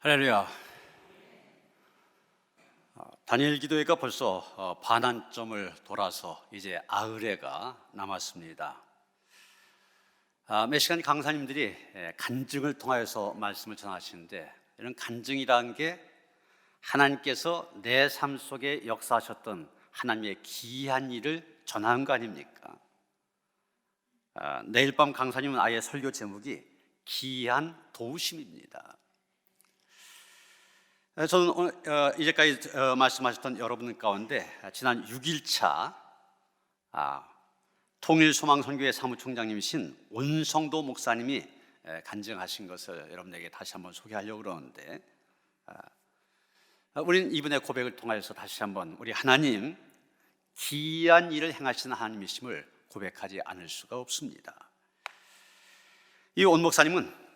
할렐루야. 다니엘 기도회가 벌써 반환점을 돌아서 이제 아흘해가 남았습니다. 몇 시간 강사님들이 간증을 통하여서 말씀을 전하시는데, 이런 간증이라는 게 하나님께서 내 삶 속에 역사하셨던 하나님의 기이한 일을 전하는 거 아닙니까? 내일 밤 강사님은 아예 설교 제목이 기이한 도우심입니다. 저는 이제까지 말씀하셨던 여러분 가운데 지난 6일차 통일소망선교회 사무총장님이신 온성도 목사님이 간증하신 것을 여러분에게 다시 한번 소개하려고 그러는데, 우리는 이분의 고백을 통해서 다시 한번 우리 하나님 기이한 일을 행하시는 하나님이심을 고백하지 않을 수가 없습니다. 이 온 목사님은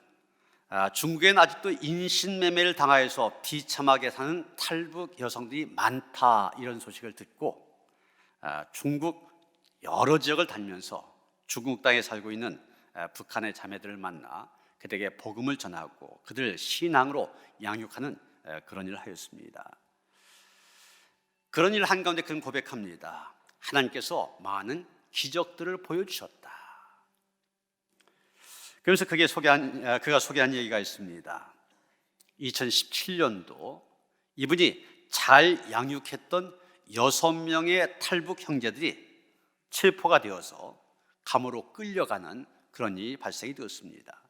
중국엔 아직도 인신매매를 당하여서 비참하게 사는 탈북 여성들이 많다, 이런 소식을 듣고 중국 여러 지역을 다니면서 중국 땅에 살고 있는 북한의 자매들을 만나 그들에게 복음을 전하고 그들을 신앙으로 양육하는 그런 일을 하였습니다. 그런 일을 한 가운데 그는 고백합니다. 하나님께서 많은 기적들을 보여주셨다. 그래서 그가 소개한 얘기가 있습니다. 2017년도 이분이 잘 양육했던 6명의 탈북 형제들이 체포가 되어서 감으로 끌려가는 그런 일이 발생이 되었습니다.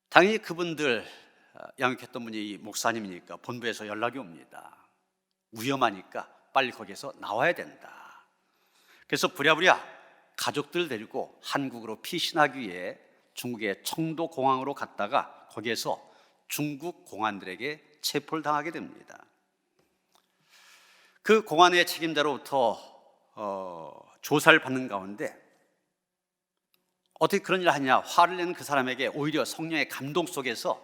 당연히 그분들 양육했던 분이 목사님이니까 본부에서 연락이 옵니다. 위험하니까 빨리 거기에서 나와야 된다. 그래서 부랴부랴 가족들 데리고 한국으로 피신하기 위해 중국의 청도 공항으로 갔다가 거기에서 중국 공안들에게 체포를 당하게 됩니다. 그 공안의 책임자로부터 조사를 받는 가운데 어떻게 그런 일을 하냐, 화를 내는 그 사람에게 오히려 성령의 감동 속에서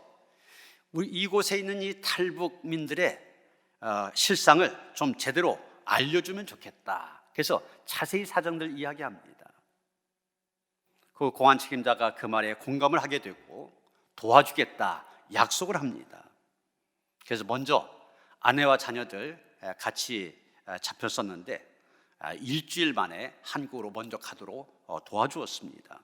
우리 이곳에 있는 이 탈북민들의 실상을 좀 제대로 알려주면 좋겠다. 그래서 자세히 사정들 이야기합니다. 그 공안 책임자가 그 말에 공감을 하게 되고 도와주겠다 약속을 합니다. 그래서 먼저 아내와 자녀들 같이 잡혔었는데 일주일 만에 한국으로 먼저 가도록 도와주었습니다.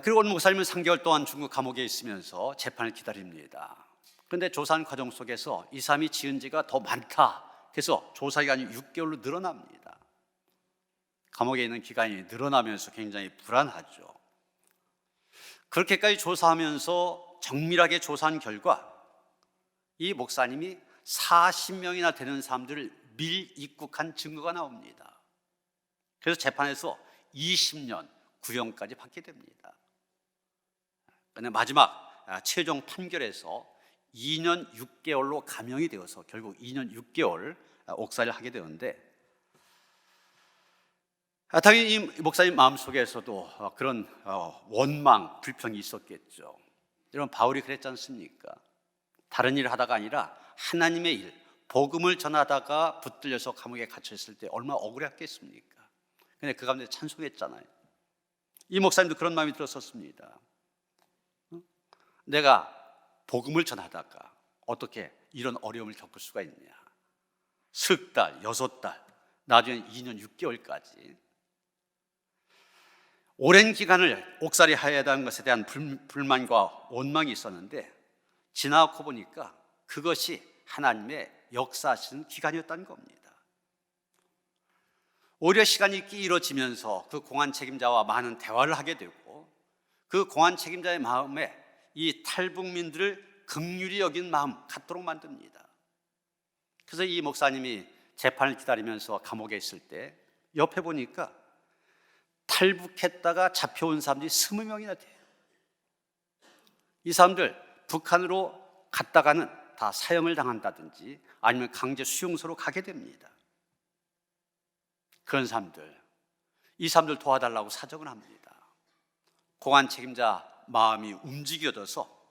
그리고 온 목사님은 3개월 동안 중국 감옥에 있으면서 재판을 기다립니다. 그런데 조사하는 과정 속에서 이 사람이 지은 죄가 더 많다. 그래서 조사 기간이 6개월로 늘어납니다. 감옥에 있는 기간이 늘어나면서 굉장히 불안하죠. 그렇게까지 조사하면서 정밀하게 조사한 결과 이 목사님이 40명이나 되는 사람들을 밀입국한 증거가 나옵니다. 그래서 재판에서 20년 구형까지 받게 됩니다. 그런데 마지막 최종 판결에서 2년 6개월로 감형이 되어서 결국 2년 6개월 옥살이를 하게 되는데, 당연히 이 목사님 마음속에서도 그런 원망, 불평이 있었겠죠. 여러분, 바울이 그랬지 않습니까? 다른 일을 하다가 아니라 하나님의 일, 복음을 전하다가 붙들려서 감옥에 갇혀있을 때 얼마나 억울했겠습니까? 근데 그 가운데 찬송했잖아요. 이 목사님도 그런 마음이 들었었습니다. 내가 복음을 전하다가 어떻게 이런 어려움을 겪을 수가 있냐. 석 달, 6달, 나중에 2년 6개월까지 오랜 기간을 옥살이 하여야 한다는 것에 대한 불만과 원망이 있었는데, 지나고 보니까 그것이 하나님의 역사하시는 기간이었다는 겁니다. 오히려 시간이 길어지면서 그 공안 책임자와 많은 대화를 하게 되고, 그 공안 책임자의 마음에 이 탈북민들을 긍휼히 여긴 마음 갖도록 만듭니다. 그래서 이 목사님이 재판을 기다리면서 감옥에 있을 때 옆에 보니까 탈북했다가 잡혀온 사람들이 20명이나 돼요. 이 사람들 북한으로 갔다가는 다 사형을 당한다든지 아니면 강제 수용소로 가게 됩니다. 그런 사람들, 이 사람들 도와달라고 사정을 합니다. 공안 책임자 마음이 움직여져서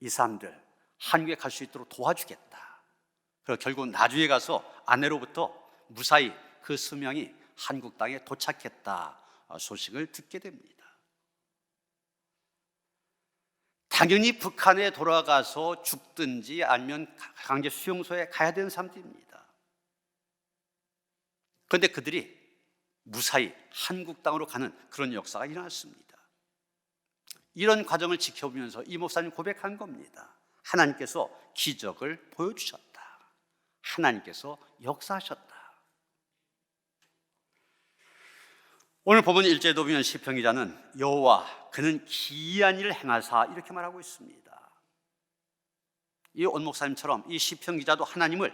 이 사람들 한국에 갈 수 있도록 도와주겠다. 그리고 결국 나중에 가서 아내로부터 무사히 그 20명이 한국 땅에 도착했다 소식을 듣게 됩니다. 당연히 북한에 돌아가서 죽든지 아니면 강제 수용소에 가야 되는 사람들입니다. 그런데 그들이 무사히 한국 땅으로 가는 그런 역사가 일어났습니다. 이런 과정을 지켜보면서 이 목사님 고백한 겁니다. 하나님께서 기적을 보여주셨다. 하나님께서 역사하셨다. 오늘 본문 1절에 보면 시편 기자는 여호와 그는 기이한 일을 행하사 이렇게 말하고 있습니다. 이 온 목사님처럼 이 시편 기자도 하나님을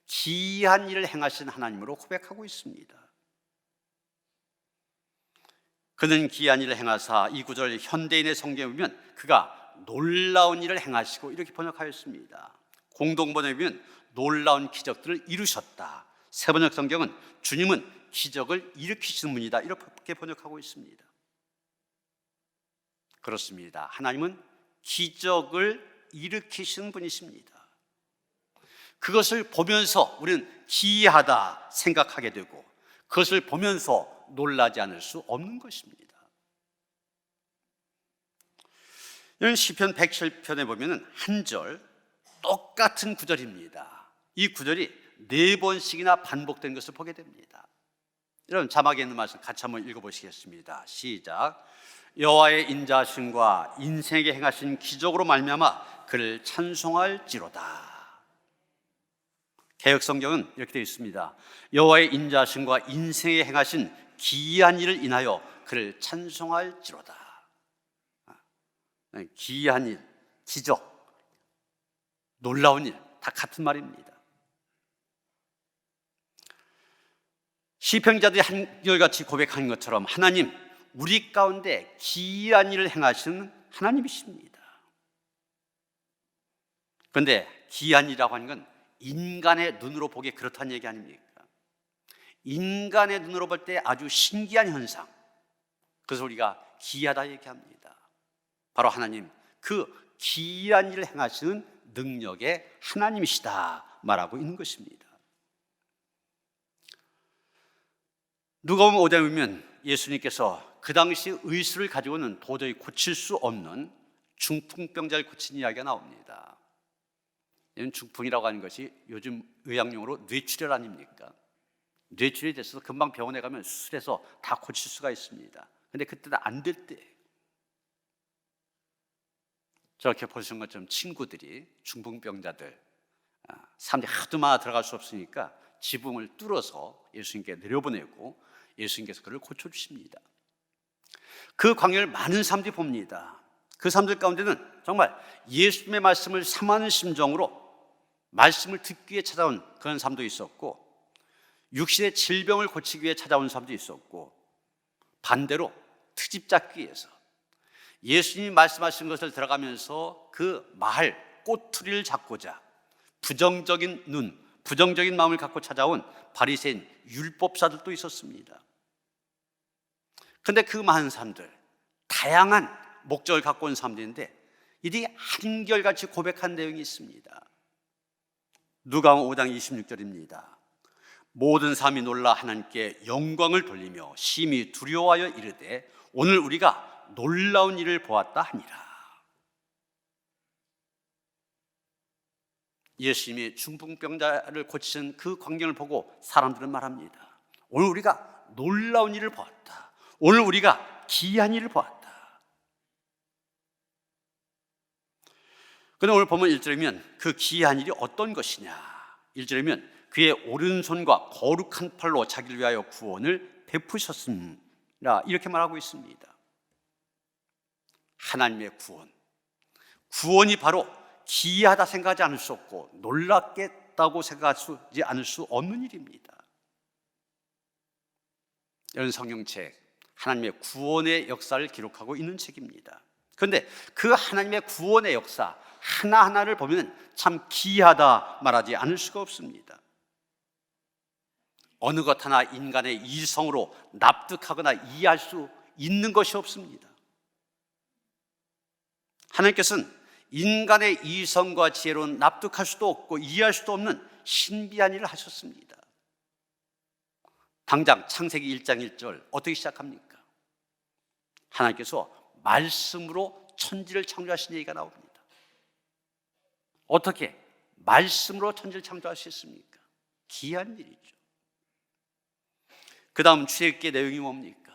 기이한 일을 행하신 하나님으로 고백하고 있습니다. 그는 기이한 일을 행하사, 이 구절 현대인의 성경에 보면 그가 놀라운 일을 행하시고 이렇게 번역하였습니다. 공동번역에 보면 놀라운 기적들을 이루셨다. 세번역 성경은 주님은 기적을 일으키시는 분이다 이렇게 번역하고 있습니다. 그렇습니다. 하나님은 기적을 일으키시는 분이십니다. 그것을 보면서 우리는 기이하다 생각하게 되고 그것을 보면서 놀라지 않을 수 없는 것입니다. 이런 시편 107편에 보면 한 절 똑같은 구절입니다. 이 구절이 4번씩이나 반복된 것을 보게 됩니다. 여러분 자막에 있는 말씀 같이 한번 읽어보시겠습니다. 시작. 여호와의 인자하심과 인생에게 행하신 기적으로 말미암아 그를 찬송할지로다. 개역성경은 이렇게 되어 있습니다. 여호와의 인자하심과 인생에 행하신 기이한 일을 인하여 그를 찬송할지로다. 기이한 일, 기적, 놀라운 일 다 같은 말입니다. 시편 기자들이 한결같이 고백한 것처럼 하나님, 우리 가운데 기이한 일을 행하시는 하나님이십니다. 그런데 기이한 일이라고 하는 건 인간의 눈으로 보기에 그렇다는 얘기 아닙니까? 인간의 눈으로 볼 때 아주 신기한 현상, 그래서 우리가 기이하다 얘기합니다. 바로 하나님, 그 기이한 일을 행하시는 능력의 하나님이시다 말하고 있는 것입니다. 누가복음 5장에 보면 예수님께서 그 당시 의술을 가지고는 도저히 고칠 수 없는 중풍병자를 고친 이야기가 나옵니다. 이런 중풍이라고 하는 것이 요즘 의학용어로 뇌출혈 아닙니까? 뇌출혈이 됐어서 금방 병원에 가면 수술해서 다 고칠 수가 있습니다. 그런데 그때는 안 될 때, 저렇게 보시는 것처럼 친구들이 중풍병자들, 사람들이 하도 많아 들어갈 수 없으니까 지붕을 뚫어서 예수님께 내려보내고 예수님께서 그를 고쳐주십니다. 그 광경을 많은 사람들이 봅니다. 그 사람들 가운데는 정말 예수님의 말씀을 삼하는 심정으로 말씀을 듣기 위해 찾아온 그런 사람도 있었고, 육신의 질병을 고치기 위해 찾아온 사람도 있었고, 반대로 트집 잡기 위해서 예수님이 말씀하신 것을 들어가면서 그 말, 꼬투리를 잡고자 부정적인 눈, 부정적인 마음을 갖고 찾아온 바리새인 율법사들도 있었습니다. 그런데 그 많은 사람들, 다양한 목적을 갖고 온 사람들인데 이들이 한결같이 고백한 내용이 있습니다. 누가복음 5장 26절입니다. 모든 사람이 놀라 하나님께 영광을 돌리며 심히 두려워하여 이르되 오늘 우리가 놀라운 일을 보았다 하니라. 예수님이 중풍병자를 고치신 그 광경을 보고 사람들은 말합니다. 오늘 우리가 놀라운 일을 보았다. 오늘 우리가 기이한 일을 보았다. 그런데 오늘 보면 1절이면 그 기이한 일이 어떤 것이냐. 1절이면 그의 오른손과 거룩한 팔로 자기를 위하여 구원을 베푸셨습니다. 이렇게 말하고 있습니다. 하나님의 구원, 구원이 바로 기이하다 생각하지 않을 수 없고 놀랍겠다고 생각하지 않을 수 없는 일입니다. 이런 성경책, 하나님의 구원의 역사를 기록하고 있는 책입니다. 그런데 그 하나님의 구원의 역사 하나하나를 보면 참 기이하다 말하지 않을 수가 없습니다. 어느 것 하나 인간의 이성으로 납득하거나 이해할 수 있는 것이 없습니다. 하나님께서는 인간의 이성과 지혜로는 납득할 수도 없고 이해할 수도 없는 신비한 일을 하셨습니다. 당장 창세기 1장 1절 어떻게 시작합니까? 하나님께서 말씀으로 천지를 창조하신 얘기가 나옵니다. 어떻게? 말씀으로 천지를 창조할 수 있습니까? 기이한 일이죠. 그 다음 출애굽기의 내용이 뭡니까?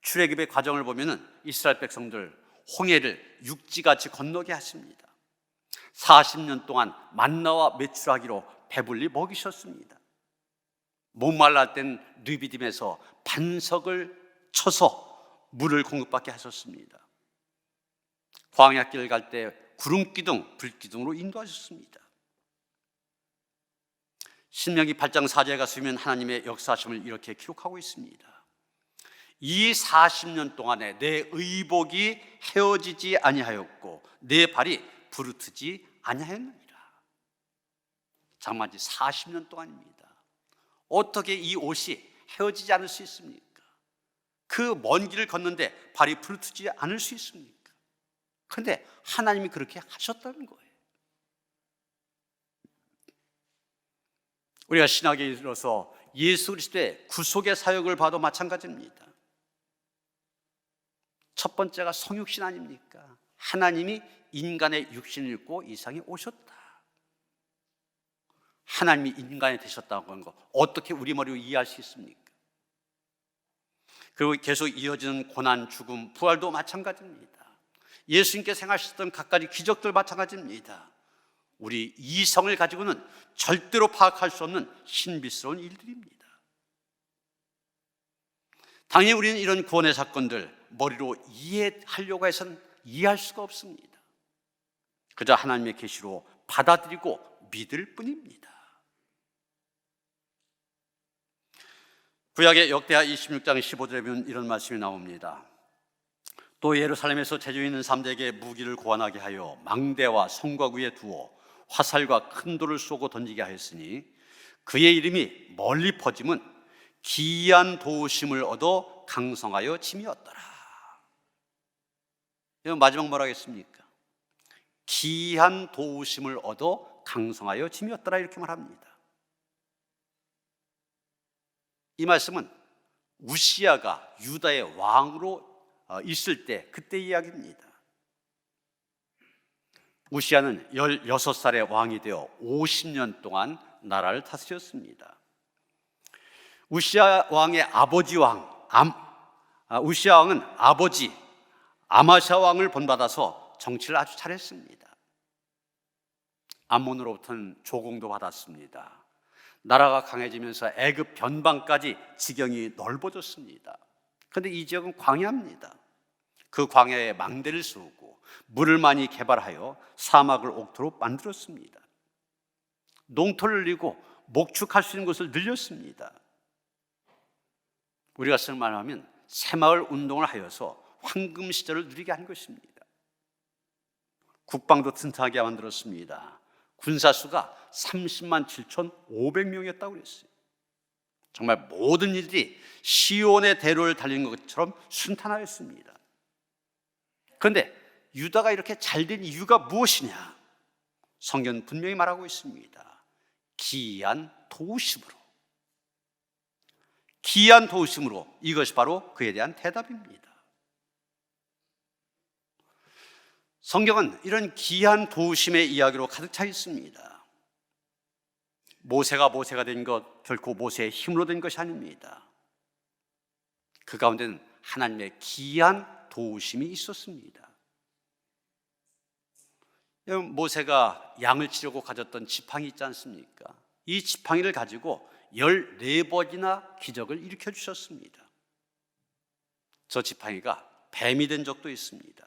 출애굽의 과정을 보면은 이스라엘 백성들 홍해를 육지같이 건너게 하십니다. 40년 동안 만나와 메추라기로 배불리 먹이셨습니다. 목말라 땐 르비딤에서 반석을 쳐서 물을 공급받게 하셨습니다. 광야길 갈 때 구름기둥, 불기둥으로 인도하셨습니다. 신명기 8장 4절에 가시면 하나님의 역사하심을 이렇게 기록하고 있습니다. 이 40년 동안에 내 의복이 헤어지지 아니하였고 내 발이 부르트지 아니하였느니라. 장만지 40년 동안입니다. 어떻게 이 옷이 헤어지지 않을 수 있습니까? 그 먼 길을 걷는데 발이 부르트지 않을 수 있습니까? 그런데 하나님이 그렇게 하셨다는 거예요. 우리가 신학에 이르러서 예수 그리스도의 구속의 사역을 봐도 마찬가지입니다. 첫 번째가 성육신 아닙니까? 하나님이 인간의 육신을 입고 이 세상에 오셨다. 하나님이 인간이 되셨다고 하는 거 어떻게 우리 머리로 이해할 수 있습니까? 그리고 계속 이어지는 고난, 죽음, 부활도 마찬가지입니다. 예수님께서 행하셨던 갖가지 기적들 마찬가지입니다. 우리 이성을 가지고는 절대로 파악할 수 없는 신비스러운 일들입니다. 당연히 우리는 이런 구원의 사건들 머리로 이해하려고 해서는 이해할 수가 없습니다. 그저 하나님의 계시로 받아들이고 믿을 뿐입니다. 구약의 역대하 26장 15절에 보면 이런 말씀이 나옵니다. 또 예루살렘에서 재주 있는 사람들에게 무기를 고안하게 하여 망대와 성곽 위에 두어 화살과 큰 돌을 쏘고 던지게 하였으니 그의 이름이 멀리 퍼짐은 기이한 도우심을 얻어 강성하여 짐이었더라. 이건 마지막 뭐라 하겠습니까? 기이한 도우심을 얻어 강성하여 짐이었더라 이렇게 말합니다. 이 말씀은 우시야가 유다의 왕으로 있을 때 그때 이야기입니다. 우시야는 16살의 왕이 되어 50년 동안 나라를 다스렸습니다. 우시야 왕의 아버지 우시야 왕은 아버지 아마샤 왕을 본받아서 정치를 아주 잘했습니다. 암몬으로부터는 조공도 받았습니다. 나라가 강해지면서 애굽 변방까지 지경이 넓어졌습니다. 그런데 이 지역은 광야입니다. 그 광야에 망대를 세우고 물을 많이 개발하여 사막을 옥토로 만들었습니다. 농토를 늘리고 목축할 수 있는 것을 늘렸습니다. 우리가 쓰는 말로 하면 새마을 운동을 하여서 황금 시절을 누리게 한 것입니다. 국방도 튼튼하게 만들었습니다. 군사수가 30만 7,500명이었다고 그랬어요. 정말 모든 일들이 시온의 대로를 달린 것처럼 순탄하였습니다. 그런데 유다가 이렇게 잘된 이유가 무엇이냐? 성경은 분명히 말하고 있습니다. 기이한 도우심으로. 기이한 도우심으로. 이것이 바로 그에 대한 대답입니다. 성경은 이런 기이한 도우심의 이야기로 가득 차 있습니다. 모세가 된 것 결코 모세의 힘으로 된 것이 아닙니다. 그 가운데는 하나님의 기이한 도우심이 있었습니다. 모세가 양을 치려고 가졌던 지팡이 있지 않습니까? 이 지팡이를 가지고 14번이나 기적을 일으켜 주셨습니다. 저 지팡이가 뱀이 된 적도 있습니다.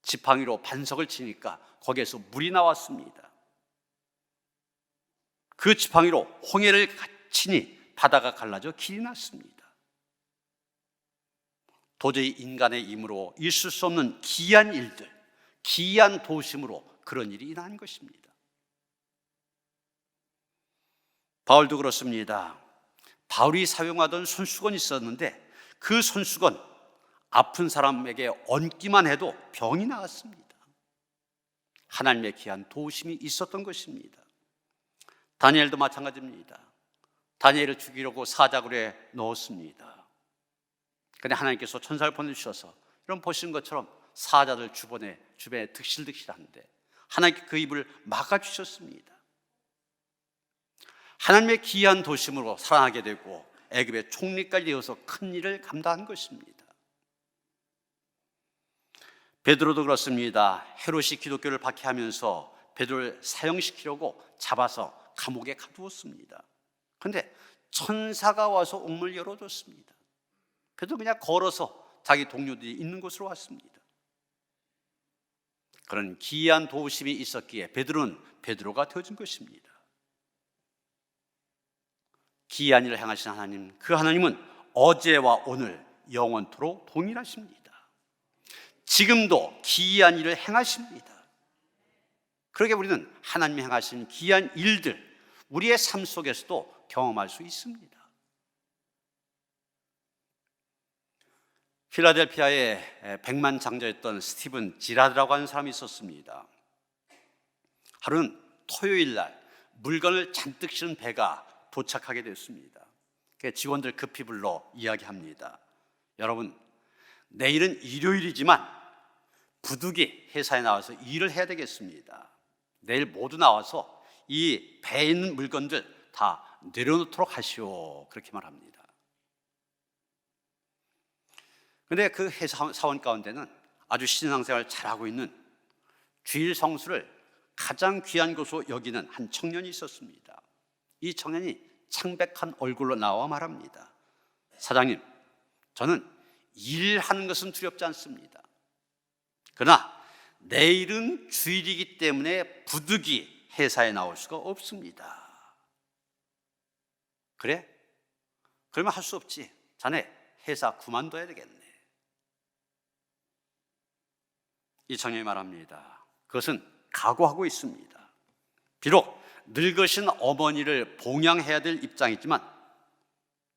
지팡이로 반석을 치니까 거기에서 물이 나왔습니다. 그 지팡이로 홍해를 치니 바다가 갈라져 길이 났습니다. 도저히 인간의 힘으로 있을 수 없는 기이한 일들, 기이한 도우심으로 그런 일이 일어난 것입니다. 바울도 그렇습니다. 바울이 사용하던 손수건이 있었는데 그 손수건 아픈 사람에게 얹기만 해도 병이 나았습니다. 하나님의 귀한 도우심이 있었던 것입니다. 다니엘도 마찬가지입니다. 다니엘을 죽이려고 사자굴에 넣었습니다. 그런데 하나님께서 천사를 보내주셔서 이런 보시는 것처럼 사자들 주변에 득실득실한데 하나님께 그 입을 막아주셨습니다. 하나님의 귀한 도심으로 살아나게 되고 애굽의 총리까지 되어서 큰 일을 감당한 것입니다. 베드로도 그렇습니다. 헤롯이 기독교를 박해하면서 베드로를 사형시키려고 잡아서 감옥에 가두었습니다. 그런데 천사가 와서 옥문을 열어줬습니다. 베드로 그냥 걸어서 자기 동료들이 있는 곳으로 왔습니다. 그런 기이한 도우심이 있었기에 베드로는 베드로가 되어진 것입니다. 기이한 일을 행하신 하나님, 그 하나님은 어제와 오늘 영원토록 동일하십니다. 지금도 기이한 일을 행하십니다. 그러게 우리는 하나님이 행하신 기이한 일들, 우리의 삶 속에서도 경험할 수 있습니다. 필라델피아에 백만 장자였던 스티븐 지라드라고 하는 사람이 있었습니다. 하루는 토요일 날 물건을 잔뜩 실은 배가 도착하게 됐습니다. 직원들 급히 불러 이야기합니다. 여러분, 내일은 일요일이지만 부득이 회사에 나와서 일을 해야 되겠습니다. 내일 모두 나와서 이 배에 있는 물건들 다 내려놓도록 하시오. 그렇게 말합니다. 그런데 그 회사 사원 가운데는 아주 신앙생활 잘하고 있는 주일 성수를 가장 귀한 것으로 여기는 한 청년이 있었습니다. 이 청년이 창백한 얼굴로 나와 말합니다. 사장님, 저는 일하는 것은 두렵지 않습니다. 그러나 내일은 주일이기 때문에 부득이 회사에 나올 수가 없습니다. 그래? 그러면 할 수 없지. 자네 회사 그만둬야 되겠네. 이 청년이 말합니다. 그것은 각오하고 있습니다. 비록 늙으신 어머니를 봉양해야 될 입장이지만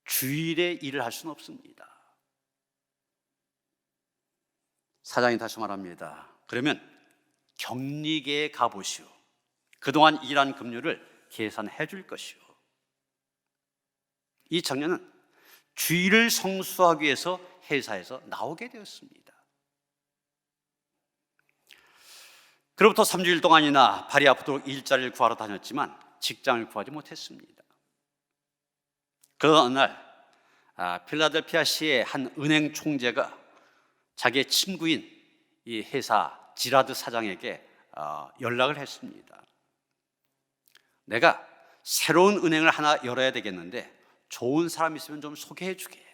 주일에 일을 할 수는 없습니다. 사장이 다시 말합니다. 그러면 격리계에 가보시오. 그동안 일한 급료를 계산해 줄 것이오. 이 청년은 주일을 성수하기 위해서 회사에서 나오게 되었습니다. 그로부터 3주일 동안이나 발이 아프도록 일자리를 구하러 다녔지만 직장을 구하지 못했습니다. 그 어느 날 필라델피아시의 한 은행 총재가 자기의 친구인 이 회사 지라드 사장에게 연락을 했습니다. 내가 새로운 은행을 하나 열어야 되겠는데 좋은 사람 있으면 좀 소개해 주게.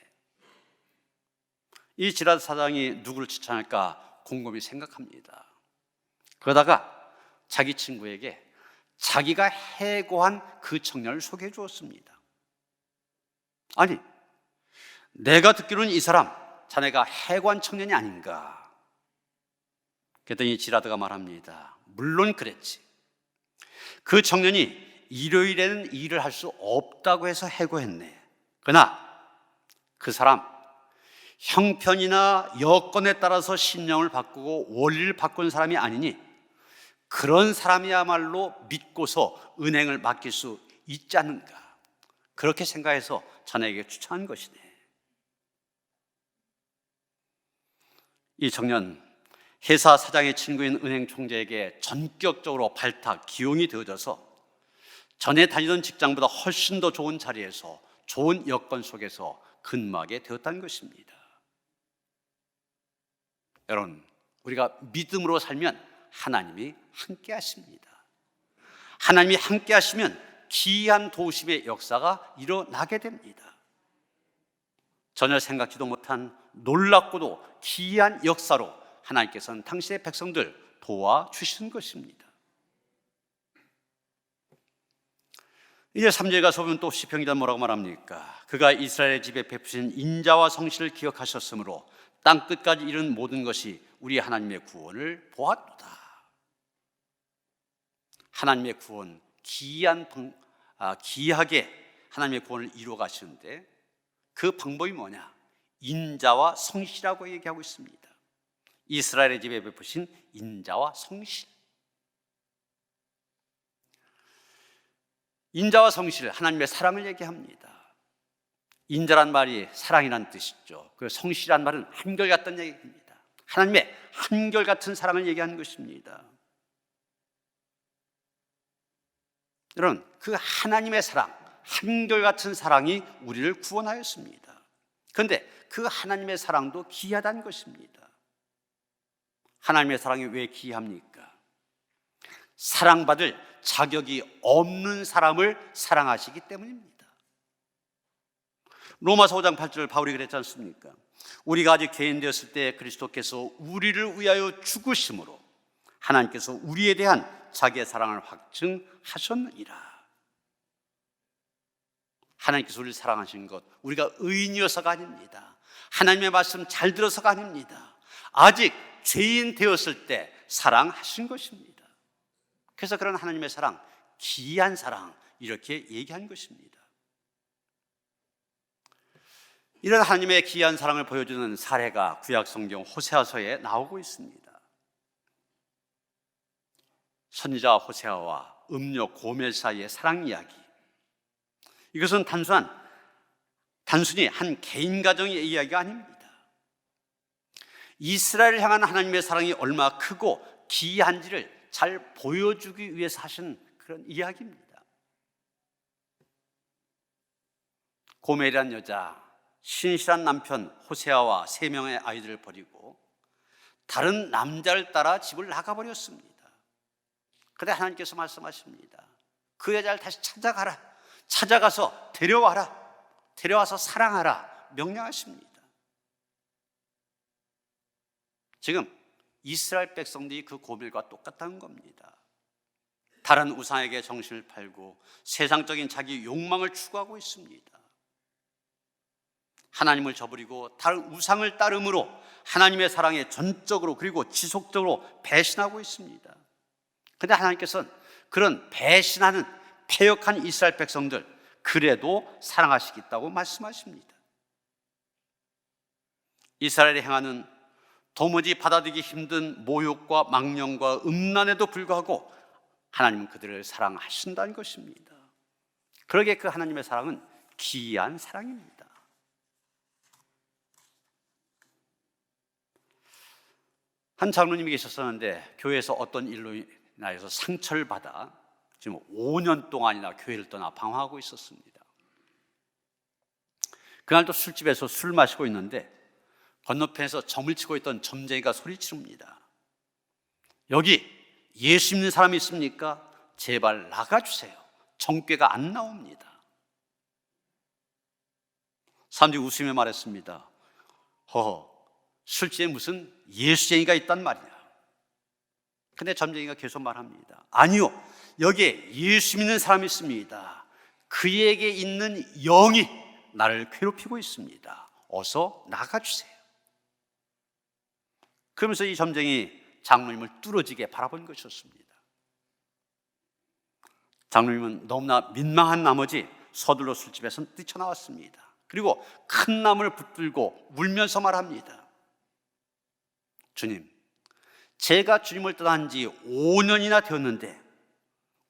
이 지라드 사장이 누구를 추천할까 곰곰이 생각합니다. 그러다가 자기 친구에게 자기가 해고한 그 청년을 소개해 주었습니다. 아니, 내가 듣기로는 이 사람 자네가 해고한 청년이 아닌가. 그랬더니 지라드가 말합니다. 물론 그랬지. 그 청년이 일요일에는 일을 할 수 없다고 해서 해고했네. 그러나 그 사람 형편이나 여건에 따라서 신념을 바꾸고 원리를 바꾼 사람이 아니니 그런 사람이야말로 믿고서 은행을 맡길 수 있지 않는가. 그렇게 생각해서 자네에게 추천한 것이네. 이 청년, 회사 사장의 친구인 은행 총재에게 전격적으로 발탁, 기용이 되어져서 전에 다니던 직장보다 훨씬 더 좋은 자리에서 좋은 여건 속에서 근무하게 되었다는 것입니다. 여러분, 우리가 믿음으로 살면 하나님이 함께 하십니다. 하나님이 함께 하시면 기이한 도우심의 역사가 일어나게 됩니다. 전혀 생각지도 못한 놀랍고도 기이한 역사로 하나님께서는 당신의 백성들 도와주신 것입니다. 이제 3절에 가서 보면 또 시편기자 뭐라고 말합니까? 그가 이스라엘의 집에 베푸신 인자와 성실을 기억하셨으므로 땅끝까지 이른 모든 것이 우리 하나님의 구원을 보았도다. 하나님의 구원, 기이하게 하나님의 구원을 이루어 가시는데 그 방법이 뭐냐? 인자와 성실이라고 얘기하고 있습니다. 이스라엘의 집에 베푸신 인자와 성실. 인자와 성실, 하나님의 사랑을 얘기합니다. 인자란 말이 사랑이란 뜻이죠. 그 성실이란 말은 한결같다는 얘기입니다. 하나님의 한결같은 사랑을 얘기하는 것입니다. 여러분, 그 하나님의 사랑, 한결같은 사랑이 우리를 구원하였습니다. 그런데 그 하나님의 사랑도 귀하다는 것입니다. 하나님의 사랑이 왜 귀합니까? 사랑받을 자격이 없는 사람을 사랑하시기 때문입니다. 로마서 5장 8절 바울이 그랬지 않습니까? 우리가 아직 죄인 되었을 때 그리스도께서 우리를 위하여 죽으심으로 하나님께서 우리에 대한 자기의 사랑을 확증하셨느니라. 하나님께서 우리를 사랑하신 것, 우리가 의인이어서가 아닙니다. 하나님의 말씀 잘 들어서가 아닙니다. 아직 죄인 되었을 때 사랑하신 것입니다. 그래서 그런 하나님의 사랑, 귀한 사랑, 이렇게 얘기한 것입니다. 이런 하나님의 귀한 사랑을 보여주는 사례가 구약 성경 호세아서에 나오고 있습니다. 선지자 호세아와 음녀 고멜 사이의 사랑 이야기. 이것은 단순히 한 개인 가정의 이야기가 아닙니다. 이스라엘을 향한 하나님의 사랑이 얼마나 크고 귀한지를 잘 보여주기 위해서 하신 그런 이야기입니다. 고멜이란 여자, 신실한 남편 호세아와 3명의 아이들을 버리고 다른 남자를 따라 집을 나가버렸습니다. 그런데 하나님께서 말씀하십니다. 그 여자를 다시 찾아가라. 찾아가서 데려와라. 데려와서 사랑하라. 명령하십니다. 지금 이스라엘 백성들이 그 고멜과 똑같다는 겁니다. 다른 우상에게 정신을 팔고 세상적인 자기 욕망을 추구하고 있습니다. 하나님을 저버리고 다른 우상을 따름으로 하나님의 사랑에 전적으로 그리고 지속적으로 배신하고 있습니다. 그런데 하나님께서는 그런 배신하는 패역한 이스라엘 백성들 그래도 사랑하시겠다고 말씀하십니다. 이스라엘에 행하는 도무지 받아들이기 힘든 모욕과 망령과 음란에도 불구하고 하나님은 그들을 사랑하신다는 것입니다. 그러기에 그 하나님의 사랑은 귀한 사랑입니다. 한 장로님이 계셨었는데 교회에서 어떤 일로 인하여서 상처를 받아 지금 5년 동안이나 교회를 떠나 방황하고 있었습니다. 그날도 술집에서 술 마시고 있는데 건너편에서 점을 치고 있던 점쟁이가 소리치릅니다. 여기 예수 믿는 사람이 있습니까? 제발 나가주세요. 정죄가 안 나옵니다. 사람들이 웃으며 말했습니다. 허허, 술집에 무슨 예수쟁이가 있단 말이야. 근데 점쟁이가 계속 말합니다. 아니요, 여기에 예수 믿는 사람이 있습니다. 그에게 있는 영이 나를 괴롭히고 있습니다. 어서 나가주세요. 그러면서 이 점쟁이 장로님을 뚫어지게 바라본 것이었습니다. 장로님은 너무나 민망한 나머지 서둘러 술집에서 뛰쳐나왔습니다. 그리고 큰 나무를 붙들고 울면서 말합니다. 주님, 제가 주님을 떠난 지 5년이나 되었는데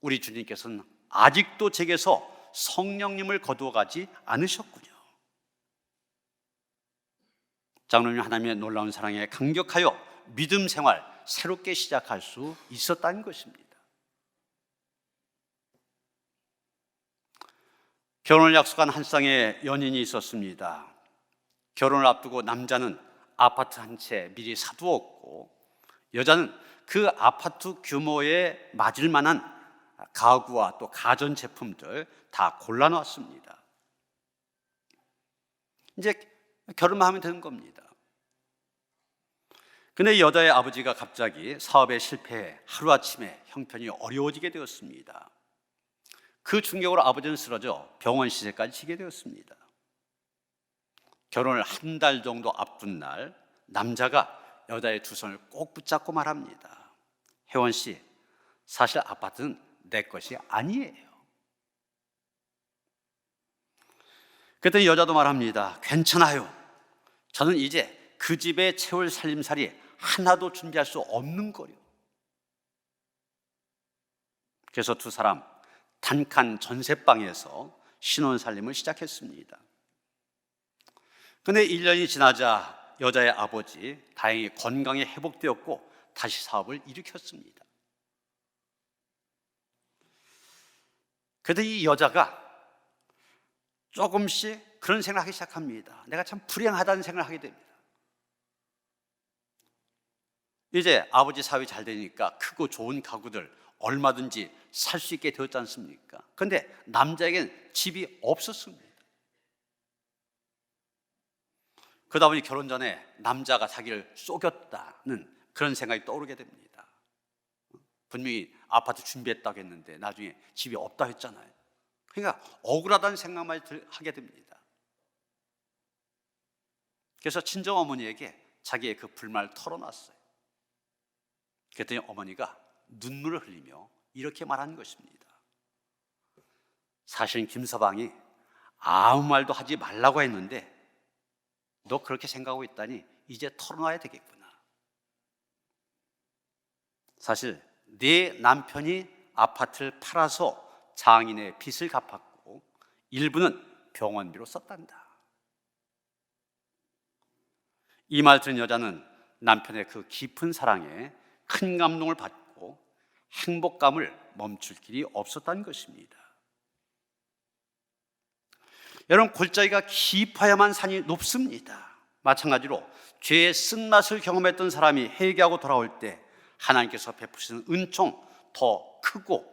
우리 주님께서는 아직도 제게서 성령님을 거두어가지 않으셨군요. 장로님 하나님의 놀라운 사랑에 감격하여 믿음 생활 새롭게 시작할 수 있었다는 것입니다. 결혼을 약속한 한 쌍의 연인이 있었습니다. 결혼을 앞두고 남자는 아파트 한 채 미리 사두었고 여자는 그 아파트 규모에 맞을 만한 가구와 또 가전제품들 다 골라놨습니다. 이제 결혼만 하면 되는 겁니다. 근데 여자의 아버지가 갑자기 사업에 실패해 하루아침에 형편이 어려워지게 되었습니다. 그 충격으로 아버지는 쓰러져 병원 시세까지 지게 되었습니다. 결혼을 한 달 정도 앞둔 날 남자가 여자의 두 손을 꼭 붙잡고 말합니다. 혜원 씨, 사실 아파트는 내 것이 아니에요. 그랬더니 여자도 말합니다. 괜찮아요. 저는 이제 그 집에 채울 살림살이 하나도 준비할 수 없는 거요. 그래서 두 사람 단칸 전셋방에서 신혼살림을 시작했습니다. 그런데 1년이 지나자 여자의 아버지 다행히 건강이 회복되었고 다시 사업을 일으켰습니다. 그래도 이 여자가 조금씩 그런 생각을 하기 시작합니다. 내가 참 불행하다는 생각을 하게 됩니다. 이제 아버지 사업이 잘 되니까 크고 좋은 가구들 얼마든지 살 수 있게 되었지 않습니까? 그런데 남자에겐 집이 없었습니다. 그러다 보니 결혼 전에 남자가 자기를 속였다는 그런 생각이 떠오르게 됩니다. 분명히 아파트 준비했다고 했는데 나중에 집이 없다고 했잖아요. 그러니까 억울하다는 생각만 하게 됩니다. 그래서 친정어머니에게 자기의 그 불만을 털어놨어요. 그랬더니 어머니가 눈물을 흘리며 이렇게 말하는 것입니다. 사실은 김서방이 아무 말도 하지 말라고 했는데 너 그렇게 생각하고 있다니 이제 털어놔야 되겠구나. 사실 네 남편이 아파트를 팔아서 장인의 빚을 갚았고 일부는 병원비로 썼단다. 이 말 들은 여자는 남편의 그 깊은 사랑에 큰 감동을 받고 행복감을 멈출 길이 없었다는 것입니다. 여러분, 골짜기가 깊어야만 산이 높습니다. 마찬가지로 죄의 쓴맛을 경험했던 사람이 회개하고 돌아올 때 하나님께서 베푸시는 은총 더 크고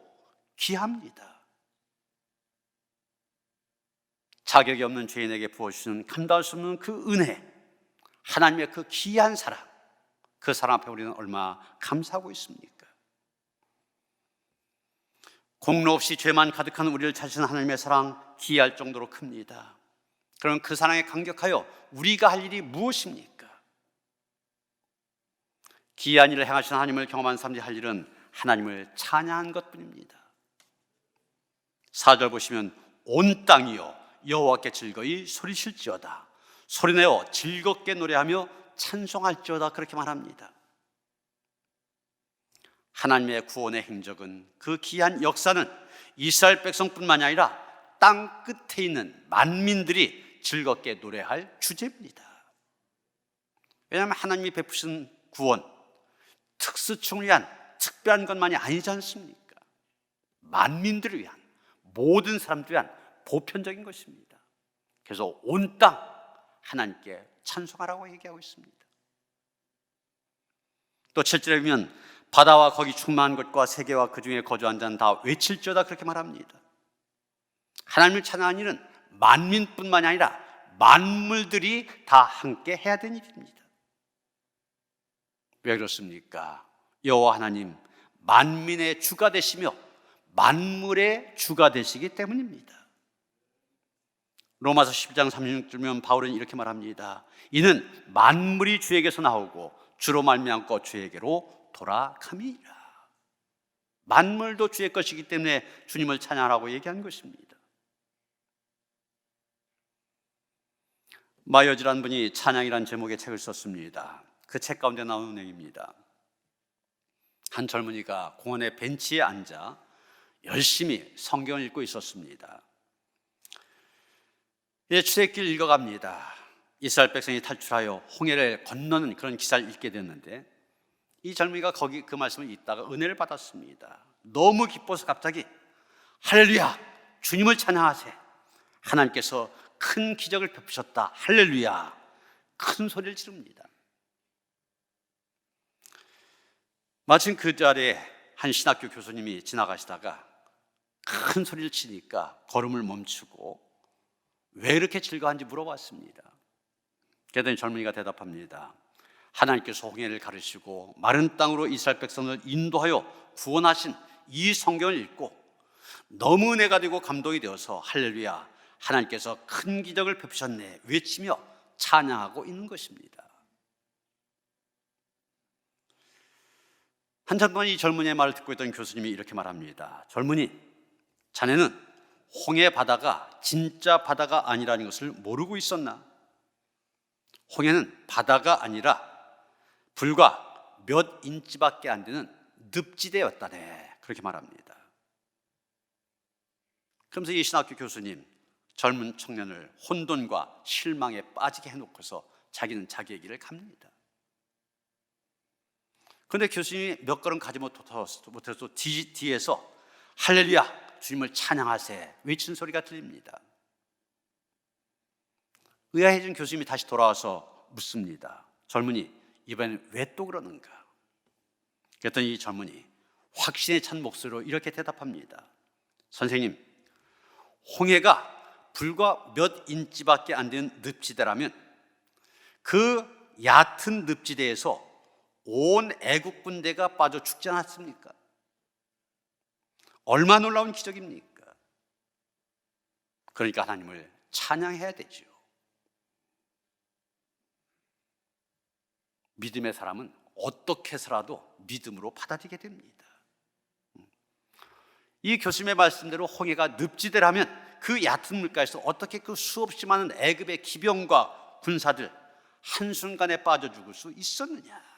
귀합니다. 자격이 없는 죄인에게 부어주시는 감당할 수 없는 그 은혜, 하나님의 그 귀한 사랑, 그 사랑 앞에 우리는 얼마나 감사하고 있습니까? 공로 없이 죄만 가득한 우리를 찾으시는 하나님의 사랑 기이할 정도로 큽니다. 그럼 그 사랑에 감격하여 우리가 할 일이 무엇입니까? 기이한 일을 행하시는 하나님을 경험한 사람들이 할 일은 하나님을 찬양하는 것뿐입니다. 4절 보시면 온 땅이여 여호와께 즐거이 소리칠지어다, 소리내어 즐겁게 노래하며 찬송할지어다, 그렇게 말합니다. 하나님의 구원의 행적은, 그 귀한 역사는 이스라엘 백성뿐만이 아니라 땅 끝에 있는 만민들이 즐겁게 노래할 주제입니다. 왜냐하면 하나님이 베푸신 구원, 특수층을 위한 특별한 것만이 아니지 않습니까? 만민들을 위한, 모든 사람들을 위한 보편적인 것입니다. 그래서 온 땅 하나님께 찬송하라고 얘기하고 있습니다. 또 7절에 보면 바다와 거기 충만한 것과 세계와 그 중에 거주한 자는 다 외칠지어다, 그렇게 말합니다. 하나님을 찬양하는 일은 만민뿐만이 아니라 만물들이 다 함께 해야 되는 일입니다. 왜 그렇습니까? 여호와 하나님 만민의 주가 되시며 만물의 주가 되시기 때문입니다. 로마서 12장 36절면 바울은 이렇게 말합니다. 이는 만물이 주에게서 나오고 주로 말미암고 주에게로 돌아감이라. 만물도 주의 것이기 때문에 주님을 찬양하라고 얘기한 것입니다. 마이어즈라는 분이 찬양이라는 제목의 책을 썼습니다. 그 책 가운데 나오는 내용입니다. 한 젊은이가 공원의 벤치에 앉아 열심히 성경을 읽고 있었습니다. 이제 출애굽기를 읽어갑니다. 이스라엘 백성이 탈출하여 홍해를 건너는 그런 기사를 읽게 됐는데 이 젊은이가 거기 그 말씀을 읽다가 은혜를 받았습니다. 너무 기뻐서 갑자기 할렐루야, 주님을 찬양하세, 하나님께서 큰 기적을 베푸셨다, 할렐루야, 큰 소리를 지릅니다. 마침 그 자리에 한 신학교 교수님이 지나가시다가 큰 소리를 치니까 걸음을 멈추고 왜 이렇게 즐거운지 물어봤습니다. 그랬더니 젊은이가 대답합니다. 하나님께서 홍해를 가르시고 마른 땅으로 이스라엘 백성을 인도하여 구원하신 이 성경을 읽고 너무 은혜가 되고 감동이 되어서 할렐루야, 하나님께서 큰 기적을 베푸셨네 외치며 찬양하고 있는 것입니다. 한참 동안 이 젊은이의 말을 듣고 있던 교수님이 이렇게 말합니다. 젊은이, 자네는 홍해 바다가 진짜 바다가 아니라는 것을 모르고 있었나? 홍해는 바다가 아니라 불과 몇 인치밖에 안 되는 늪지대였다네, 그렇게 말합니다. 그러면서 이 신학교 교수님 젊은 청년을 혼돈과 실망에 빠지게 해놓고서 자기는 자기의 길을 갑니다. 그런데 교수님이 몇 걸음 가지 못해서 뒤에서 할렐루야 주님을 찬양하세 외치는 소리가 들립니다. 의아해진 교수님이 다시 돌아와서 묻습니다. 젊은이, 이번엔 왜 또 그러는가? 그랬더니 이 젊은이 확신에 찬 목소리로 이렇게 대답합니다. 선생님, 홍해가 불과 몇 인치밖에 안 되는 늪지대라면 그 얕은 늪지대에서 온 애국 군대가 빠져 죽지 않았습니까? 얼마나 놀라운 기적입니까? 그러니까 하나님을 찬양해야 되죠. 믿음의 사람은 어떻게 해서라도 믿음으로 받아들이게 됩니다. 이 교수님의 말씀대로 홍해가 늪지대라면 그 얕은 물가에서 어떻게 그 수없이 많은 애굽의 기병과 군사들 한순간에 빠져 죽을 수 있었느냐?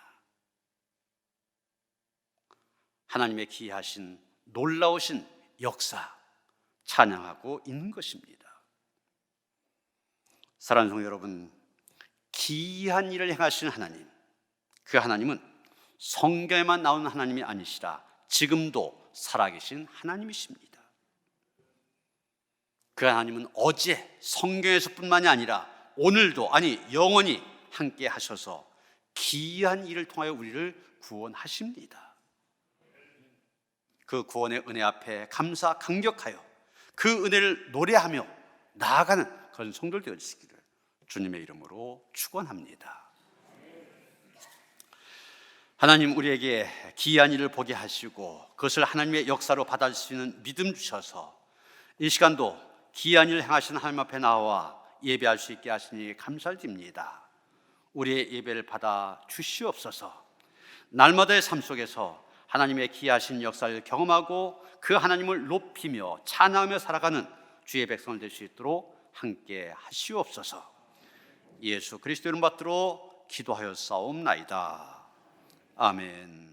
하나님의 기이하신 놀라우신 역사 찬양하고 있는 것입니다. 사랑하는 성도 여러분, 기이한 일을 행하시는 하나님, 그 하나님은 성경에만 나오는 하나님이 아니시라 지금도 살아계신 하나님이십니다. 그 하나님은 어제 성경에서뿐만이 아니라 오늘도, 아니 영원히 함께 하셔서 기이한 일을 통하여 우리를 구원하십니다. 그 구원의 은혜 앞에 감사 감격하여 그 은혜를 노래하며 나아가는 그런 성도들 되어주시기를 주님의 이름으로 축원합니다. 하나님, 우리에게 기이한 일을 보게 하시고 그것을 하나님의 역사로 받아들일 수 있는 믿음 주셔서 이 시간도 기이한 일을 행하시는 하나님 앞에 나와 예배할 수 있게 하시니 감사드립니다. 우리의 예배를 받아 주시옵소서. 날마다의 삶 속에서 하나님의 기이하신 역사를 경험하고 그 하나님을 높이며 찬양하며 살아가는 주의 백성을 될 수 있도록 함께 하시옵소서. 예수 그리스도 이름 받들어 기도하여 싸움나이다. 아멘.